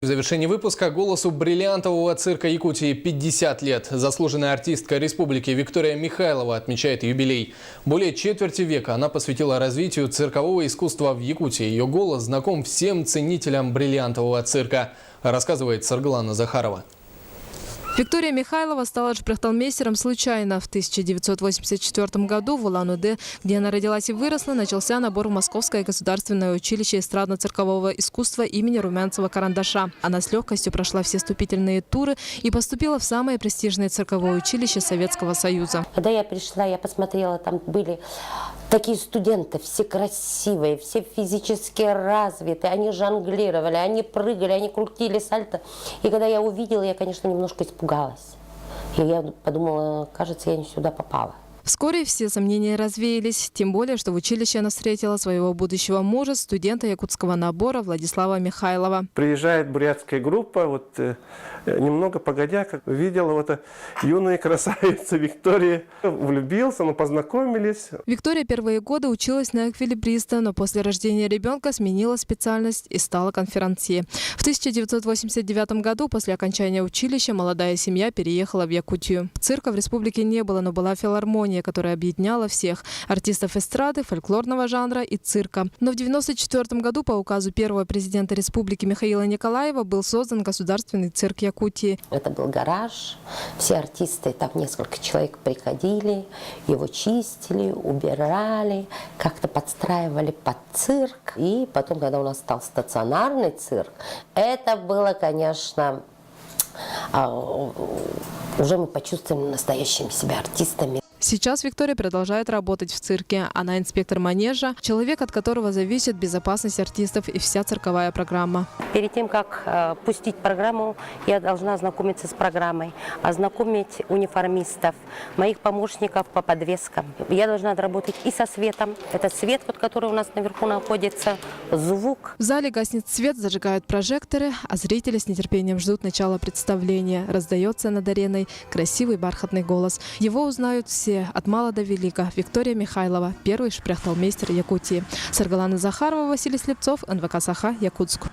В завершении выпуска голосу бриллиантового цирка Якутии 50 лет. Заслуженная артистка республики Виктория Михайлова отмечает юбилей. Более четверти века она посвятила развитию циркового искусства в Якутии. Ее голос знаком всем ценителям бриллиантового цирка, рассказывает Саргалана Захарова. Виктория Михайлова стала шпрехталмейстером случайно. В 1984 году в Улан-Удэ, где она родилась и выросла, начался набор в Московское государственное училище эстрадно-циркового искусства имени Румянцева-Карандаша. Она с легкостью прошла все вступительные туры и поступила в самое престижное цирковое училище Советского Союза. Когда я пришла, я посмотрела, там были такие студенты, все красивые, все физически развитые, они жонглировали, они прыгали, они крутили сальто. И когда я увидела, я, конечно, немножко испугалась. И я подумала, кажется, я не сюда попала. Вскоре все сомнения развеялись, тем более, что в училище она встретила своего будущего мужа, студента якутского набора Владислава Михайлова. Приезжает бурятская группа, немного погодя, как увидела юная красавица Виктория. Влюбился, мы познакомились. Виктория первые годы училась на эквилибриста, но после рождения ребенка сменила специальность и стала конферансье. В 1989 году, после окончания училища, молодая семья переехала в Якутию. Цирка в республике не было, но была филармония, которая объединяла всех – артистов эстрады, фольклорного жанра и цирка. Но в 1994 году по указу первого президента республики Михаила Николаева был создан государственный цирк Якутии. Это был гараж, все артисты, там несколько человек приходили, его чистили, убирали, как-то подстраивали под цирк. И потом, когда у нас стал стационарный цирк, это было, конечно, уже мы почувствовали настоящими себя артистами. Сейчас Виктория продолжает работать в цирке. Она инспектор манежа, человек, от которого зависит безопасность артистов и вся цирковая программа. Перед тем, как пустить программу, я должна ознакомиться с программой, ознакомить униформистов, моих помощников по подвескам. Я должна отработать и со светом. Это свет, который у нас наверху находится, звук. В зале гаснет свет, зажигают прожекторы, а зрители с нетерпением ждут начала представления. Раздается над ареной красивый бархатный голос. Его узнают все, от мала до велика. Виктория Михайлова, первый шпрехталмейстер Якутии. Саргалана Захарова, Василий Слепцов, НВК Саха, Якутск.